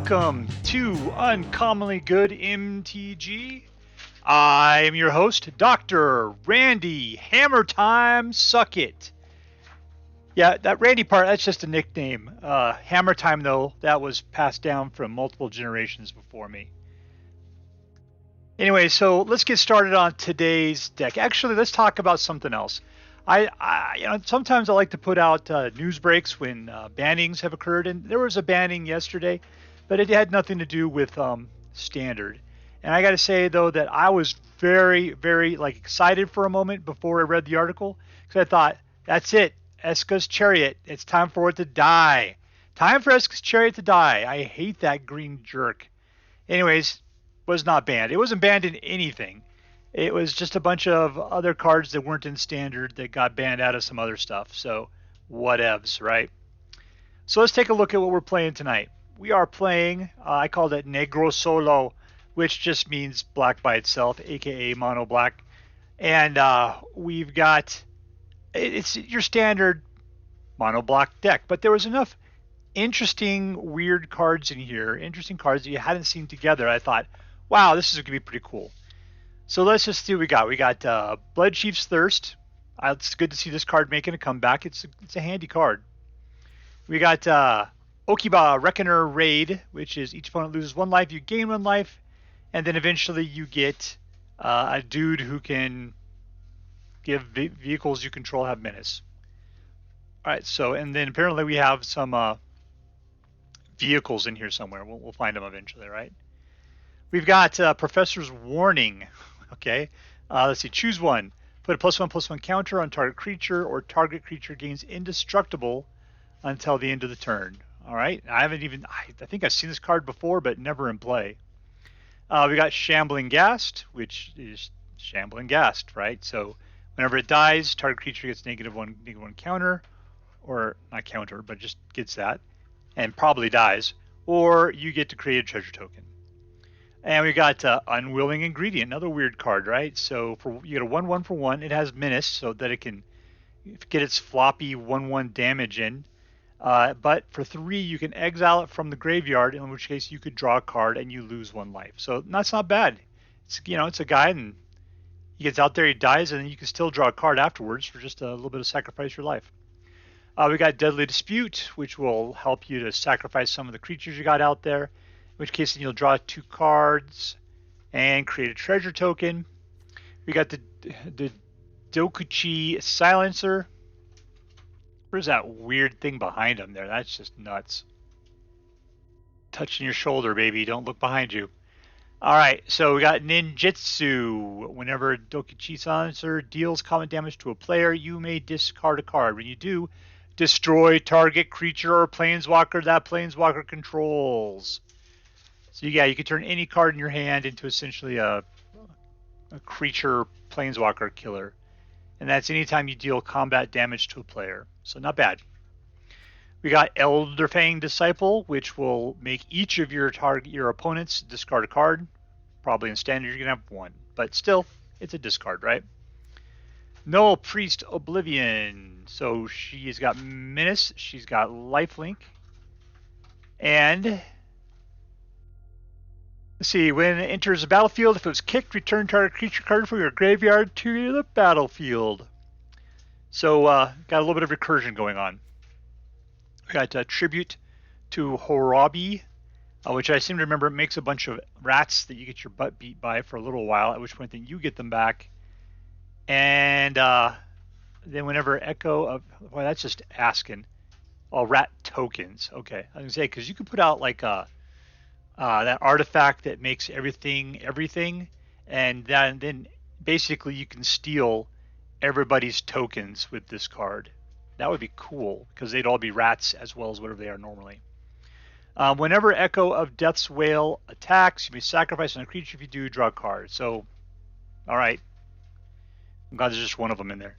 welcome to Uncommonly Good MTG. I am your host, Dr. Randy Hammer Time Suckit. Yeah, that Randy part, that's just a nickname. Hammer Time, though, that was passed down from multiple generations before me. Anyway, so let's get started on today's deck. Actually, let's talk about something else. Sometimes I like to put out news breaks when bannings have occurred, and there was a banning yesterday, but it had nothing to do with standard. And I got to say though that I was very, very excited for a moment before I read the article, because I thought, that's it, Eska's Chariot. It's time for it to die. Time for Eska's Chariot to die. I hate that green jerk. Anyways, was not banned. It wasn't banned in anything. It was just a bunch of other cards that weren't in standard that got banned out of some other stuff. So, whatevs, right? So let's take a look at what we're playing tonight. We are playing, I called it Negro Solo, which just means black by itself, aka mono black. And we've got, it's your standard mono black deck. But there was enough interesting, weird cards in here, interesting cards that you hadn't seen together. I thought, wow, this is going to be pretty cool. So let's just see what we got. We got Bloodchief's Thirst. It's good to see this card making a comeback. It's a handy card. We got Okiba Reckoner Raid, which is each opponent loses 1 life, you gain 1 life, and then eventually you get a dude who can give vehicles you control have menace. All right, so and then apparently we have some vehicles in here somewhere. We'll find them eventually, right? We've got Professor's Warning. Okay, let's see. Choose one. Put a +1/+1 counter on target creature, or target creature gains indestructible until the end of the turn. All right. I think I've seen this card before, but never in play. We got Shambling Ghast, which is Shambling Ghast, right? So whenever it dies, target creature gets -1 counter, or not counter, but just gets that, and probably dies. Or you get to create a treasure token. And we got Unwilling Ingredient, another weird card, right? So you get a 1/1 for 1. It has menace, so that it can get its floppy 1/1 damage in. But for 3, you can exile it from the graveyard, in which case you could draw a card and you lose 1 life. So that's not bad. It's a guy, and he gets out there, he dies, and then you can still draw a card afterwards for just a little bit of sacrifice your life. We got Deadly Dispute, which will help you to sacrifice some of the creatures you got out there. In which case you'll draw 2 cards and create a treasure token. We got the Dokuchi Silencer. Where's that weird thing behind him there? That's just nuts. Touching your shoulder, baby. Don't look behind you. All right, so we got Ninjutsu. Whenever Dokuchi Silencer deals common damage to a player, you may discard a card. When you do, destroy target creature or planeswalker that planeswalker controls. So yeah, you can turn any card in your hand into essentially a creature planeswalker killer. And that's anytime you deal combat damage to a player. So not bad. We got Elderfang Disciple, which will make each of your opponents discard a card. Probably in standard you're going to have 1. But still, it's a discard, right? Nullpriest of Oblivion. So she's got menace, she's got lifelink. And let's see, when it enters the battlefield, if it was kicked, return target creature card from your graveyard to the battlefield. So, got a little bit of recursion going on. We got Tribute to Horobi, which I seem to remember makes a bunch of rats that you get your butt beat by for a little while, at which point then you get them back. And then whenever Echo of, well, that's just asking. Oh, rat tokens. Okay, I was going to say, because you could put out like that artifact that makes everything, and then basically you can steal everybody's tokens with this card. That would be cool, because they'd all be rats as well as whatever they are normally. Whenever Echo of Death's Wail attacks, you may sacrifice on a creature. If you do, draw a card. So, all right. I'm glad there's just one of them in there.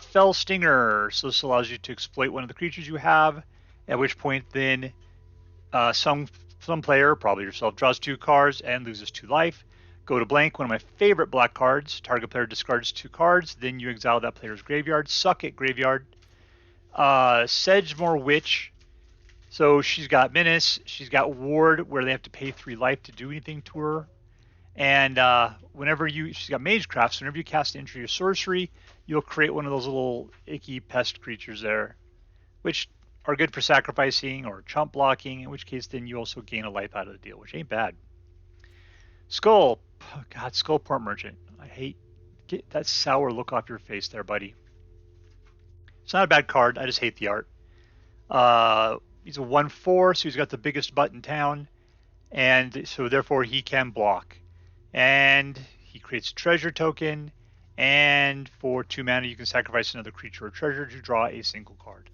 Fell Stinger. So this allows you to exploit one of the creatures you have, at which point then some player, probably yourself, draws 2 cards and loses 2 life. Go to blank, one of my favorite black cards. Target player discards 2 cards. Then you exile that player's graveyard. Suck it, graveyard. Sedgemoor Witch. So she's got Menace, she's got Ward, where they have to pay 3 life to do anything to her. And she's got Magecraft, so whenever you cast entry or sorcery, you'll create one of those little icky pest creatures there, which are good for sacrificing or chump blocking, in which case then you also gain a life out of the deal, which ain't bad. Skull. Oh, God, Skull Port Merchant. Get that sour look off your face there, buddy. It's not a bad card. I just hate the art. He's a 1/4, so he's got the biggest butt in town, and so therefore he can block. And he creates a treasure token, and for 2 mana you can sacrifice another creature or treasure to draw a single card.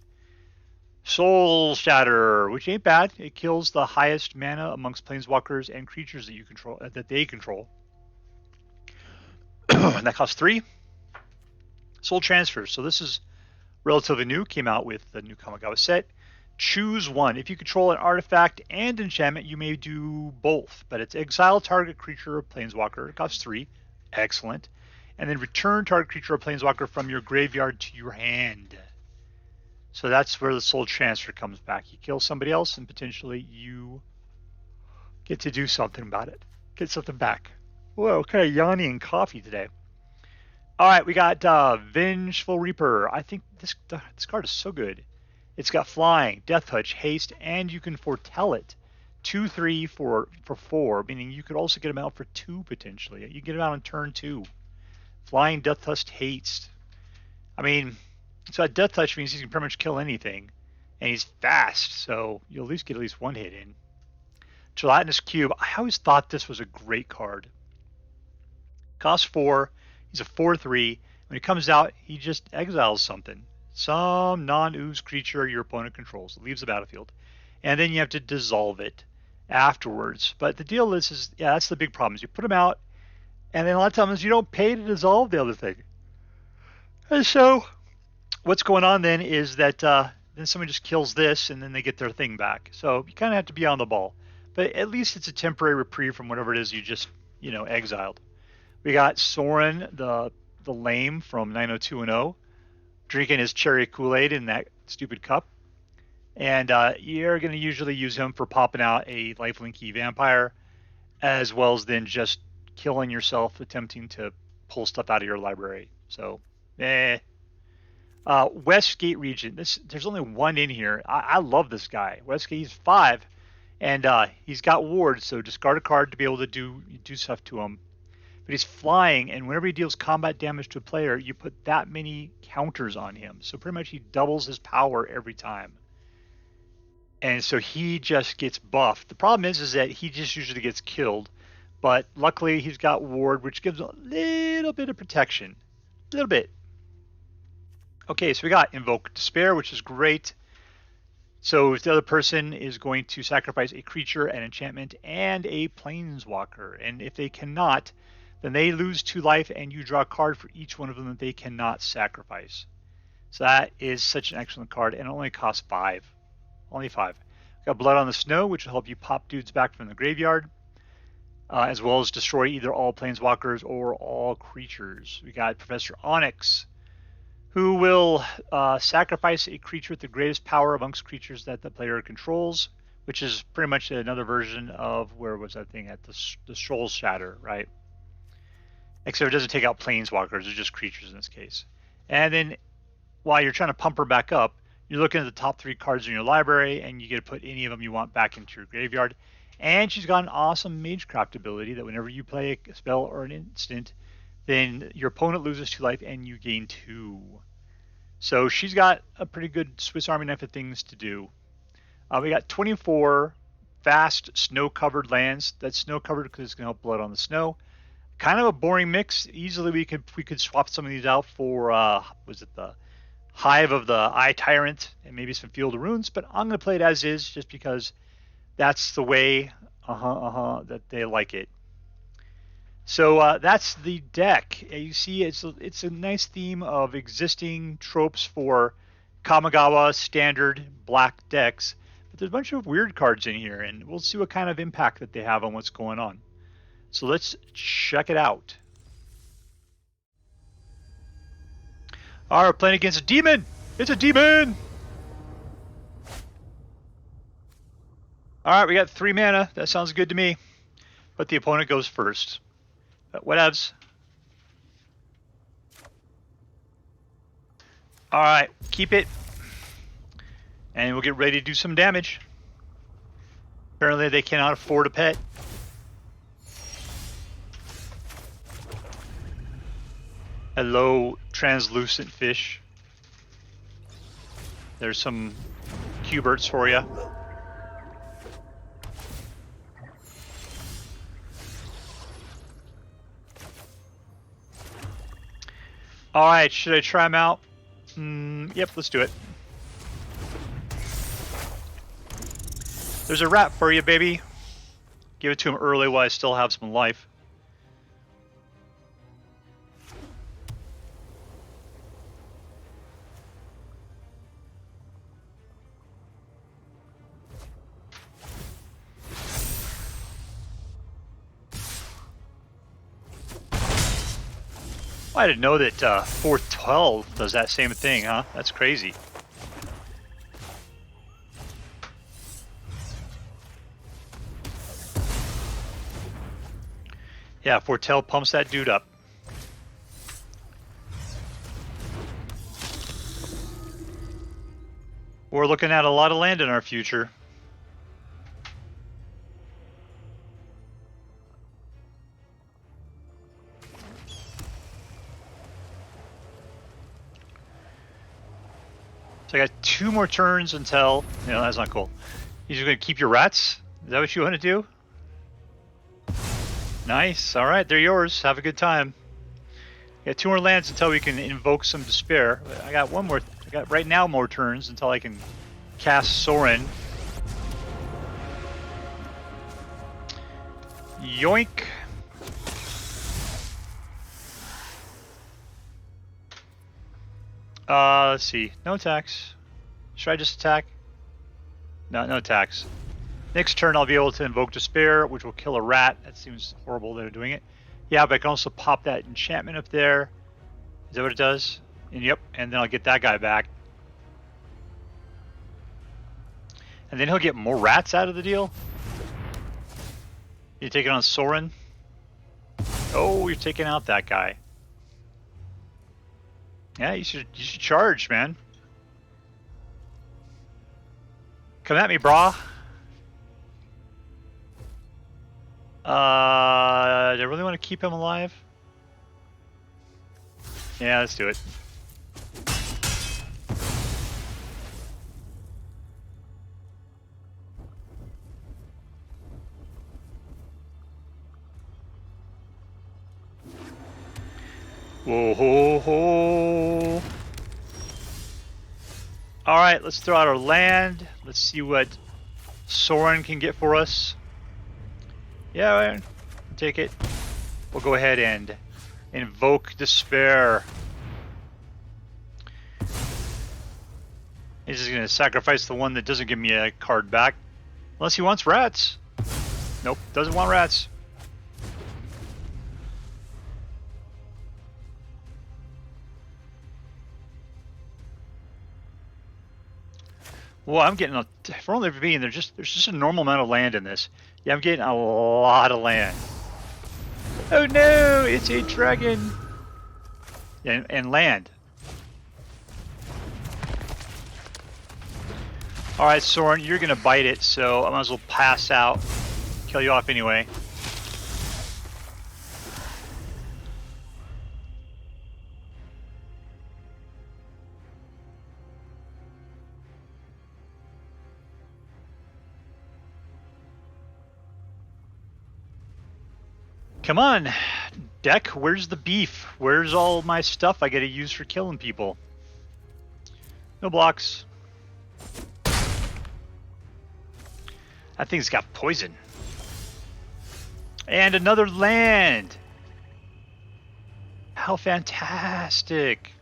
Soul Shatter, which ain't bad. It kills the highest mana amongst planeswalkers and creatures that you control, that they control. And that costs 3. Soul Transfer. So this is relatively new. Came out with the new Kamigawa set. Choose one. If you control an artifact and enchantment, you may do both. But it's exile target creature or planeswalker. It costs 3. Excellent. And then return target creature or planeswalker from your graveyard to your hand. So that's where the Soul Transfer comes back. You kill somebody else and potentially you get to do something about it. Get something back. Whoa, kind of yawny and coffee today. All right, we got Vengeful Reaper. I think this card is so good. It's got flying, death touch, haste, and you can foretell it. 2/3 for 4, meaning you could also get them out for 2 potentially. You get them out on turn 2. Flying, death touch, haste. I mean, so that death touch means he can pretty much kill anything, and he's fast, so you'll at least get one hit in. Gelatinous Cube. I always thought this was a great card. Costs 4. He's a 4/3. When he comes out, he just exiles something. Some non-ooze creature your opponent controls. It leaves the battlefield. And then you have to dissolve it afterwards. But the deal is that's the big problem. Is you put them out, and then a lot of times you don't pay to dissolve the other thing. And so what's going on then is that then somebody just kills this, and then they get their thing back. So you kind of have to be on the ball. But at least it's a temporary reprieve from whatever it is you just, exiled. We got Sorin the Lame from 90210 drinking his cherry Kool-Aid in that stupid cup. And you're going to usually use him for popping out a lifelinky vampire, as well as then just killing yourself attempting to pull stuff out of your library. So, Westgate Regent. There's only 1 in here. I love this guy. Westgate, he's 5, and he's got wards, so discard a card to be able to do stuff to him. But he's flying, and whenever he deals combat damage to a player, you put that many counters on him. So pretty much he doubles his power every time. And so he just gets buffed. The problem is that he just usually gets killed. But luckily he's got ward, which gives a little bit of protection. A little bit. Okay, so we got Invoke Despair, which is great. So the other person is going to sacrifice a creature, an enchantment, and a planeswalker. And if they cannot, then they lose 2 life, and you draw a card for each one of them that they cannot sacrifice. So that is such an excellent card, and it only costs 5. Only 5. We've got Blood on the Snow, which will help you pop dudes back from the graveyard, as well as destroy either all planeswalkers or all creatures. We got Professor Onyx, who will sacrifice a creature with the greatest power amongst creatures that the player controls, which is pretty much another version of, where was that thing at, the Soul Shatter, right? Except it doesn't take out planeswalkers, it's just creatures in this case. And then while you're trying to pump her back up, you're looking at the top 3 cards in your library, and you get to put any of them you want back into your graveyard. And she's got an awesome Magecraft ability that whenever you play a spell or an instant, then your opponent loses 2 life and you gain 2. So she's got a pretty good Swiss Army knife of things to do. We got 24 fast snow-covered lands. That's snow-covered because it's going to help Blood on the Snow. Kind of a boring mix. Easily we could swap some of these out for was it the Hive of the Eye Tyrant and maybe some Field of Runes, but I'm going to play it as is just because that's the way that they like it. So that's the deck. You see, it's a nice theme of existing tropes for Kamigawa standard black decks, but there's a bunch of weird cards in here, and we'll see what kind of impact that they have on what's going on. So let's check it out. All right, we're playing against a demon. It's a demon. Alright, we got 3 mana. That sounds good to me. But the opponent goes first. But whatevs. Alright, keep it. And we'll get ready to do some damage. Apparently they cannot afford a pet. Hello, translucent fish. There's some Cuberts for you. Alright, should I try him out? Yep, let's do it. There's a rat for you, baby. Give it to him early while I still have some life. I didn't know that 412 does that same thing, huh? That's crazy. Yeah, Foretell pumps that dude up. We're looking at a lot of land in our future. So I got 2 more turns until... No, that's not cool. You're just going to keep your rats? Is that what you want to do? Nice. Alright, they're yours. Have a good time. We got 2 more lands until we can invoke some despair. I got 1 more... I got right now more turns until I can cast Sorin. Yoink. Let's see. No attacks. Should I just attack? No, no attacks. Next turn I'll be able to invoke Despair, which will kill a rat. That seems horrible that they're doing it. Yeah, but I can also pop that enchantment up there. Is that what it does? And yep, and then I'll get that guy back. And then he'll get more rats out of the deal. You taking on Sorin? Oh, you're taking out that guy. Yeah, you should charge, man. Come at me, brah. Do I really want to keep him alive? Yeah, let's do it. Whoa ho ho! Alright, let's throw out our land. Let's see what Sorin can get for us. Yeah, take it. We'll go ahead and invoke Despair. He's just going to sacrifice the one that doesn't give me a card back. Unless he wants rats. Nope, doesn't want rats. Well, I'm getting for only being there's just a normal amount of land in this. Yeah, I'm getting a lot of land. Oh no, it's a dragon. And land. All right, Sorin, you're gonna bite it, so I might as well pass out, kill you off anyway. Come on, deck, where's the beef? Where's all my stuff I gotta use for killing people? No blocks. That thing's got poison. And another land! How fantastic!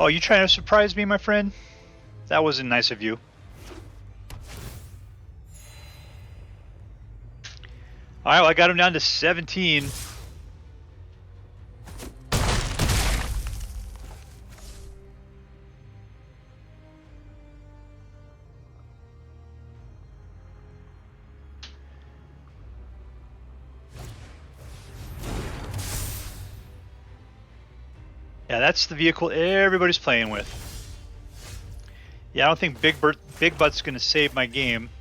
Oh, you trying to surprise me, my friend? That wasn't nice of you. All right, well, I got him down to 17. Yeah, that's the vehicle everybody's playing with. Yeah, I don't think Big Butt's going to save my game.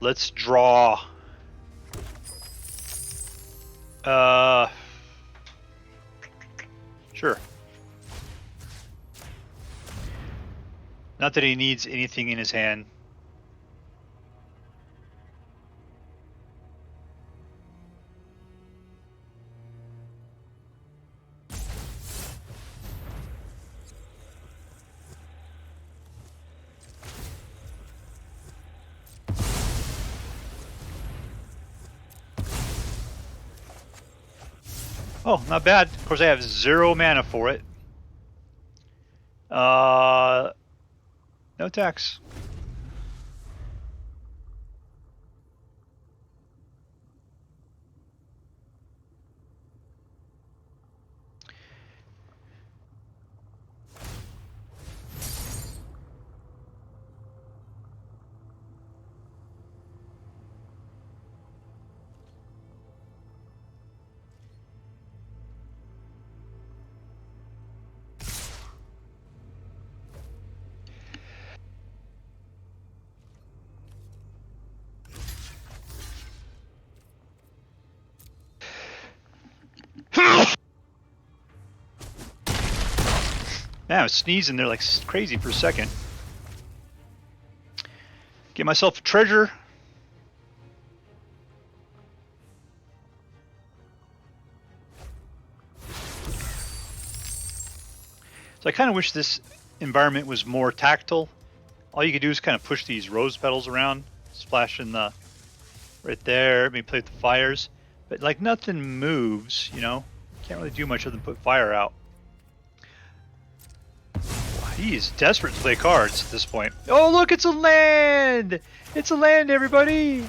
Let's draw. Sure. Not that he needs anything in his hand. Oh, not bad. Of course, I have 0 mana for it. No tax. Man, I was sneezing there like crazy for a second. Get myself a treasure. So I kind of wish this environment was more tactile. All you could do is kind of push these rose petals around, splash in the right there, maybe play with the fires. But like nothing moves, you know? Can't really do much other than put fire out. He's desperate to play cards at this point. Oh, look, it's a land! It's a land, everybody!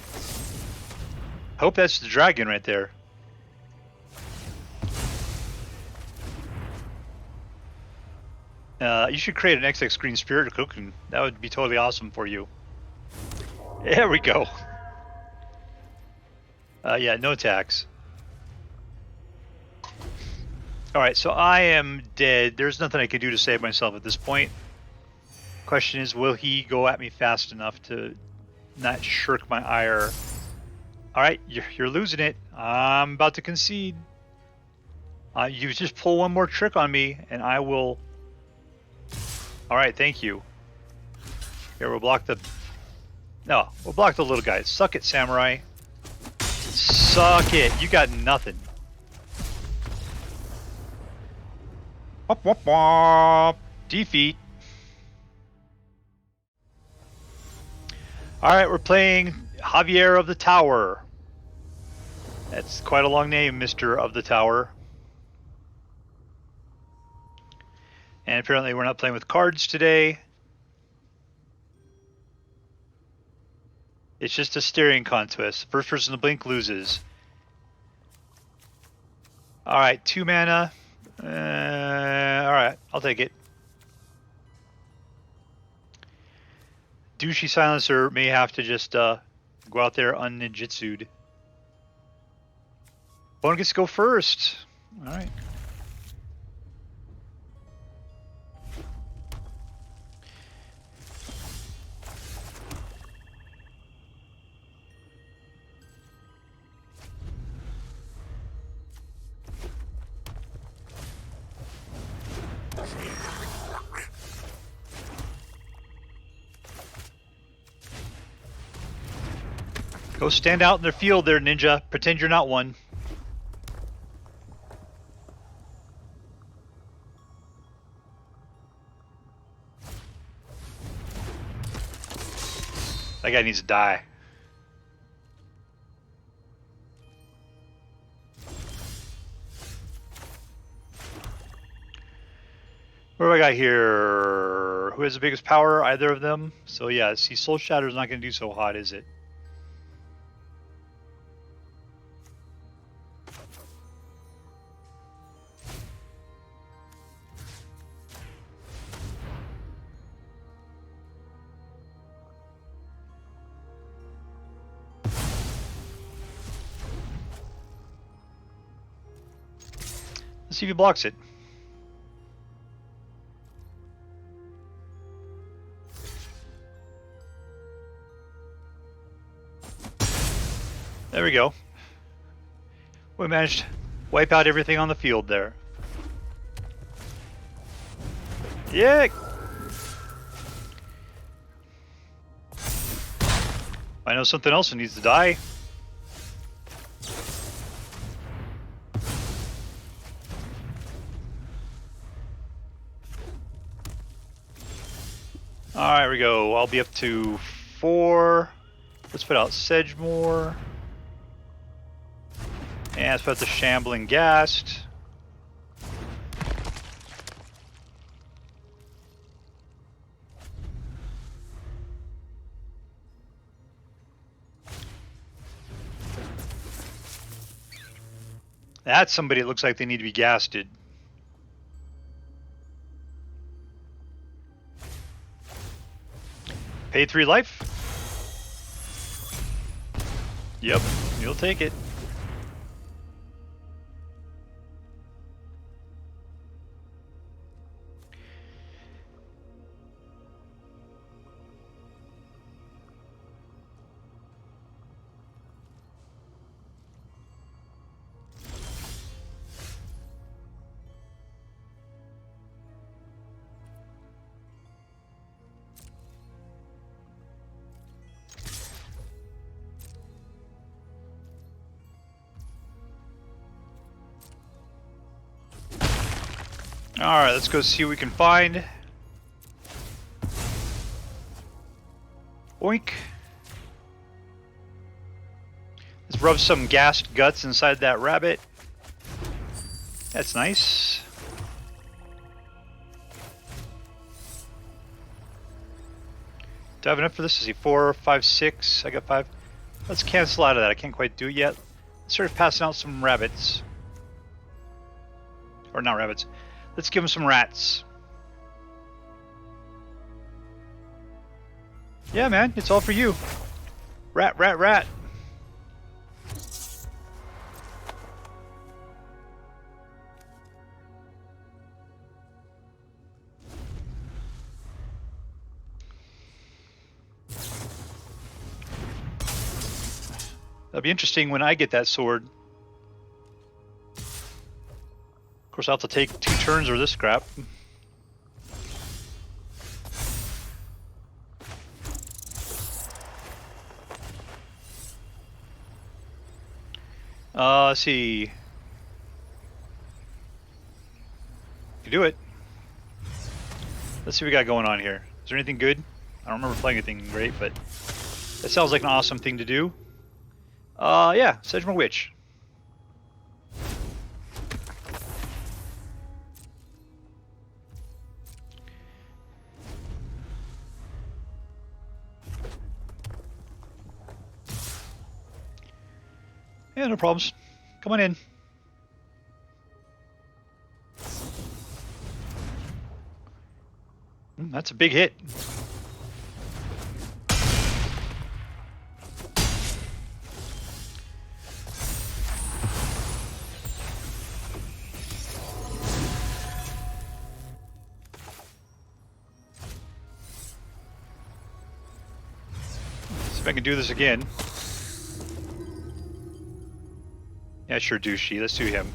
Hope that's the dragon right there. You should create an XX Green Spirit Cocoon. That would be totally awesome for you. There we go. Yeah, no tax. Alright, so I am dead. There's nothing I can do to save myself at this point. Question is, will he go at me fast enough to not shirk my ire? Alright, you're losing it. I'm about to concede. You just pull one more trick on me, and I will... Alright, thank you. Here, we'll block the... No, we'll block the little guy. Suck it, Samurai. Suck it. You got nothing. Wop, wop, wop. Defeat. Alright, we're playing Javier of the Tower. That's quite a long name, Mr. of the Tower. And apparently we're not playing with cards today. It's just a staring contest. First person to blink loses. Alright, 2 mana. Alright, I'll take it. Dokuchi Silencer may have to just go out there un-ninjutsu'd. One gets to go first. Alright. Go stand out in their field there, ninja. Pretend you're not one. That guy needs to die. What do I got here? Who has the biggest power? Either of them. So yeah, see, Soul Shatter is not going to do so hot, is it? Let's see if he blocks it. There we go. We managed to wipe out everything on the field there. Yeah. I know something else that needs to die. Alright, here we go. I'll be up to 4. Let's put out Sedgemoor. And let's put out the Shambling Ghast. That's somebody that looks like they need to be ghasted. Pay 3 life. Yep, you'll take it. Alright, let's go see what we can find. Oink. Let's rub some gassed guts inside that rabbit. That's nice. Do I have enough for this? Is he 4, 5, 6? I got 5. Let's cancel out of that. I can't quite do it yet. Let's start passing out some rabbits. Or not rabbits. Let's give him some rats. Yeah, man, it's all for you. Rat, rat, rat. That'll be interesting when I get that sword. Of course, I'll have to take 2 turns or this crap. Let's see. You do it. Let's see what we got going on here. Is there anything good? I don't remember playing anything great, but that sounds like an awesome thing to do. Yeah, Sedgemoor Witch. Yeah, no problems. Come on in. That's a big hit. See if I can do this again. Yeah, sure, douchey. Let's do him.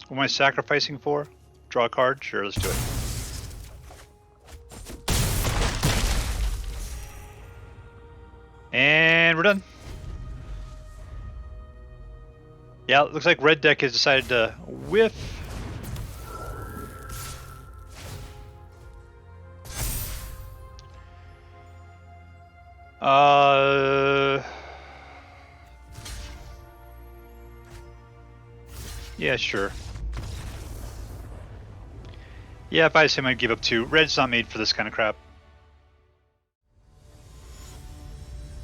What am I sacrificing for? Draw a card? Sure, let's do it. And we're done. Yeah, it looks like red deck has decided to whiff. Yeah, sure. Yeah, if I was him, I'd give up 2. Red's not made for this kind of crap.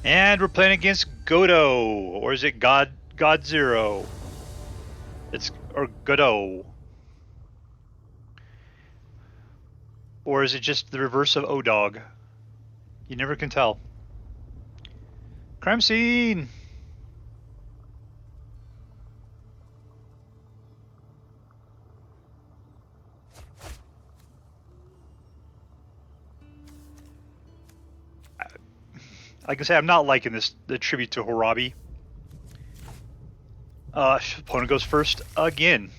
And we're playing against Godo, or is it God Zero? Or Godo. Or is it just the reverse of O-Dog? You never can tell. Crime scene! Like I say, I'm not liking the tribute to Horobi. Opponent goes first again.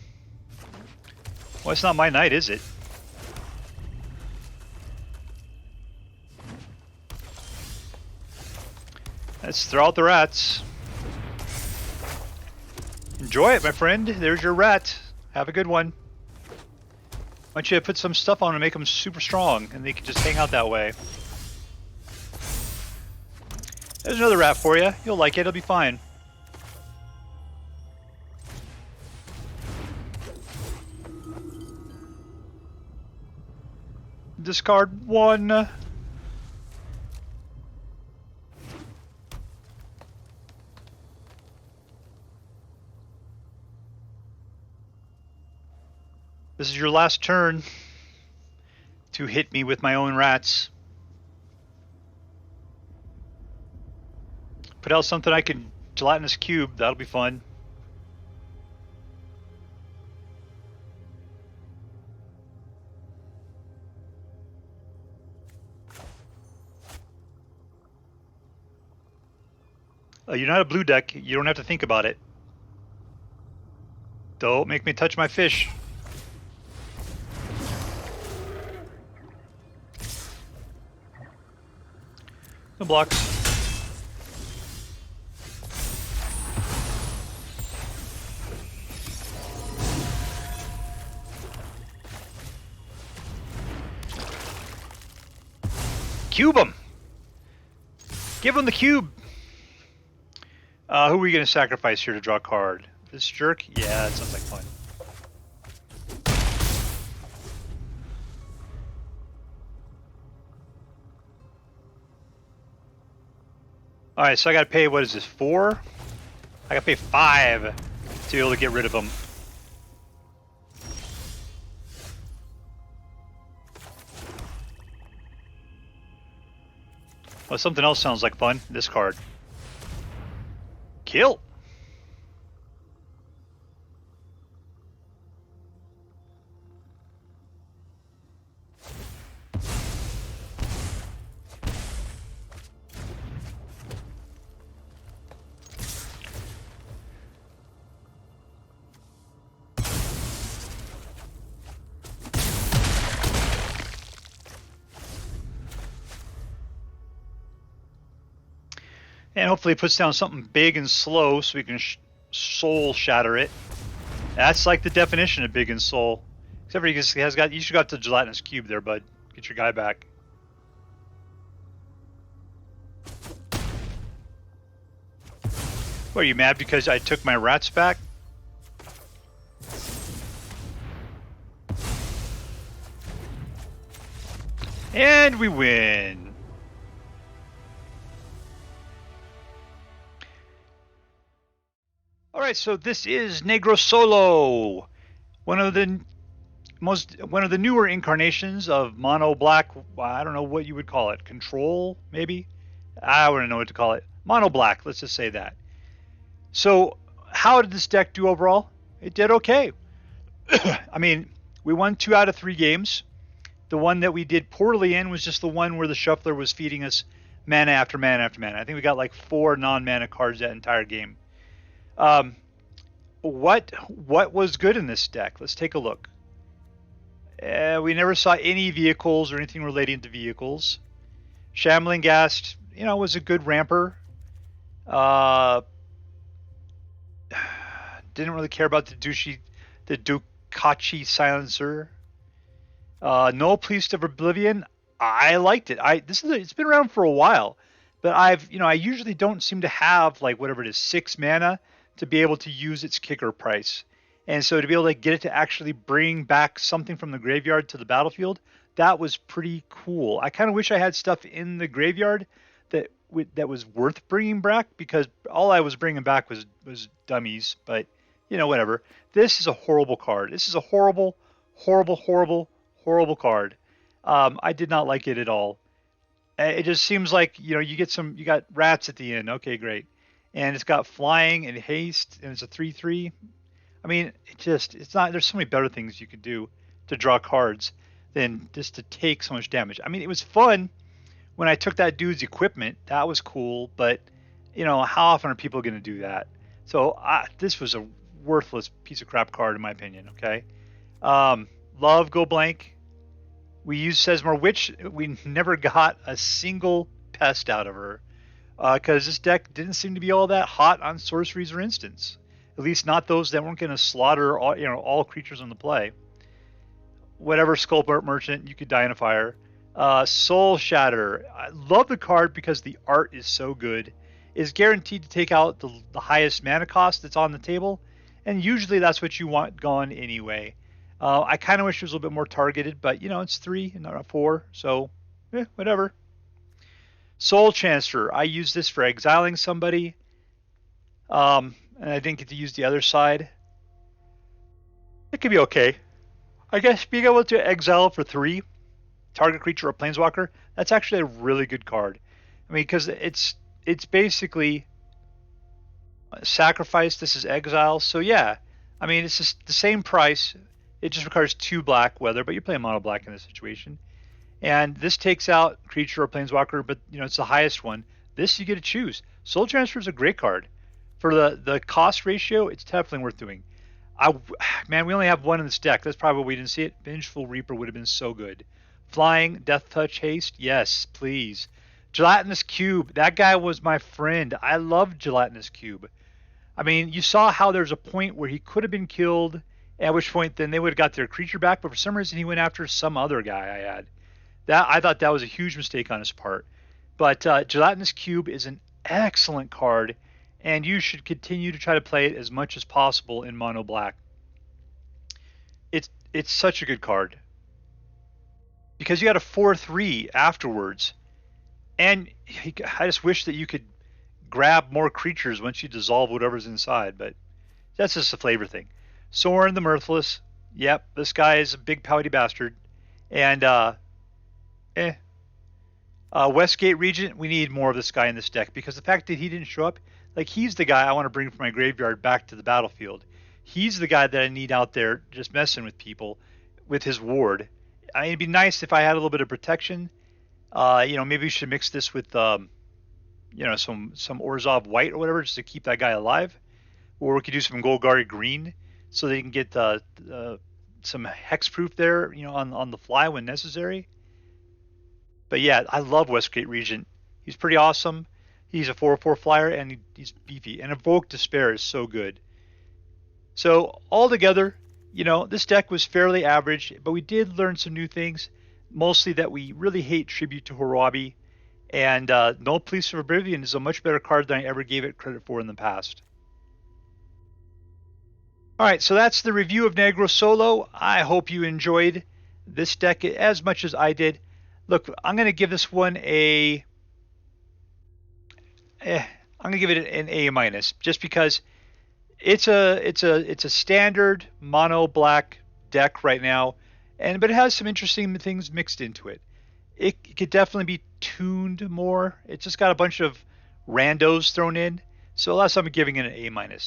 Well, it's not my night, is it? Let's throw out the rats. Enjoy it, my friend. There's your rat. Have a good one. Why don't you put some stuff on to make them super strong, and they can just hang out that way. There's another rat for you. You'll like it. It'll be fine. Discard 1. This is your last turn to hit me with my own rats. Put out something I can Gelatinous Cube. That'll be fun. You're not a blue deck. You don't have to think about it. Don't make me touch my fish. No blocks. Cube him. Give him the cube. Who are we going to sacrifice here to draw a card? This jerk? Yeah, that sounds like fun. Alright, so I gotta pay, what is this, 4? I gotta pay 5 to be able to get rid of them. Well, something else sounds like fun. This card. Kill! And hopefully it puts down something big and slow so we can Soul Shatter it. That's like the definition of big and soul. Except for you should got the Gelatinous Cube there, bud. Get your guy back. What, are you mad because I took my rats back? And we win. Alright, so this is Negro Solo, one of the newer incarnations of mono black. I don't know what you would call it. Control, maybe? I wouldn't know what to call it. Mono black, let's just say that. So, how did this deck do overall? It did okay. I mean, we won 2 out of 3 games. The one that we did poorly in was just the one where the shuffler was feeding us mana after mana after mana. I think we got like 4 non-mana cards that entire game. What was good in this deck? Let's take a look. We never saw any vehicles or anything relating to vehicles. Shambling Ghast, was a good ramper. Didn't really care about the Dokuchi Silencer. Nullpriest of Oblivion, I liked it. It's been around for a while, but I usually don't seem to have like whatever it is, 6 mana to be able to use its kicker price. And so to be able to get it to actually bring back something from the graveyard to the battlefield, that was pretty cool. I kind of wish I had stuff in the graveyard that was worth bringing back, because all I was bringing back was dummies. But you know, whatever. This is a horrible card. This is a horrible, horrible, horrible, horrible card. I did not like it at all. It just seems like, you know, you got rats at the end. Okay, great. And it's got flying and haste, and it's a 3/3. I mean, it's not, there's so many better things you could do to draw cards than just to take so much damage. I mean, it was fun when I took that dude's equipment. That was cool, but you know, how often are people going to do that? So this was a worthless piece of crap card in my opinion. Okay. Love Go Blank. We used Sedgemoor Witch. We never got a single pest out of her, because this deck didn't seem to be all that hot on sorceries or instants. At least not those that weren't going to slaughter all creatures on the play. Whatever, Sculpt Merchant, you could die in a fire. Soul Shatter. I love the card because the art is so good. It's guaranteed to take out the highest mana cost that's on the table, and usually that's what you want gone anyway. I kind of wish it was a little bit more targeted, but you know, it's 3 and not 4, so whatever. Soul Chancellor. I use this for exiling somebody, and I didn't get to use the other side. It could be okay. I guess being able to exile for 3 target creature or planeswalker, that's actually a really good card. I mean, because it's basically sacrifice. This is exile, so yeah. I mean, it's just the same price. It just requires 2 black weather, but you're playing mono black in this situation. And this takes out creature or planeswalker, but you know, it's the highest one. This you get to choose. Soul Transfer is a great card. For the cost ratio, it's definitely worth doing. Man, we only have one in this deck. That's probably why we didn't see it. Vengeful Reaper would have been so good. Flying, Death Touch, Haste, yes, please. Gelatinous Cube, that guy was my friend. I love Gelatinous Cube. I mean, you saw how there's a point where he could have been killed, at which point then they would have got their creature back, but for some reason he went after some other guy I had. I thought that was a huge mistake on his part. But Gelatinous Cube is an excellent card, and you should continue to try to play it as much as possible in mono black. It's such a good card, because you got a 4/3 afterwards, and I just wish that you could grab more creatures once you dissolve whatever's inside, but that's just a flavor thing. Sorin the Mirthless. Yep, this guy is a big pouty bastard. And Westgate Regent, we need more of this guy in this deck, because the fact that he didn't show up, like, he's the guy I want to bring from my graveyard back to the battlefield. He's the guy that I need out there just messing with people with his ward. I mean, it'd be nice if I had a little bit of protection. You know, maybe we should mix this with you know, some Orzhov white or whatever, just to keep that guy alive. Or we could do some Golgari green, so they can get some hexproof there, you know, on the fly when necessary. But yeah, I love Westgate Regent. He's pretty awesome. He's a 4/4 flyer, and he's beefy. And Invoke Despair is so good. So altogether, you know, this deck was fairly average, but we did learn some new things. Mostly that we really hate Tribute to Horobi, and Nullpriest of Oblivion is a much better card than I ever gave it credit for in the past. Alright, so that's the review of Negro Solo. I hope you enjoyed this deck as much as I did. Look, I'm going to give this one I'm going to give it an A-, just because it's a standard mono black deck right now, but it has some interesting things mixed into it. It could definitely be tuned more. It's just got a bunch of randos thrown in, so that's why I'm giving it an A-.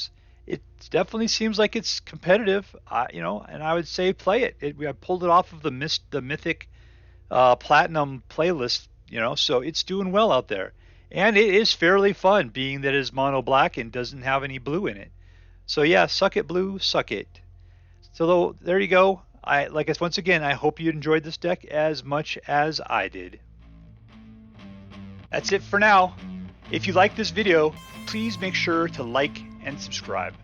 It definitely seems like it's competitive, you know, and I would say play it. I pulled it off of the Mythic Platinum playlist, you know, so it's doing well out there. And it is fairly fun, being that it is mono black and doesn't have any blue in it. So yeah, suck it, blue, suck it. So there you go. Once again, I hope you enjoyed this deck as much as I did. That's it for now. If you like this video, please make sure to like and subscribe.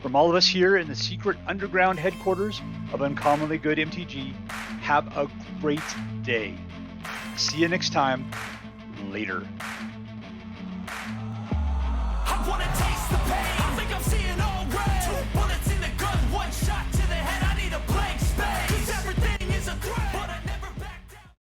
From all of us here in the secret underground headquarters of Uncommonly Good MTG, have a great day. See you next time. Later. I wanna taste the pain.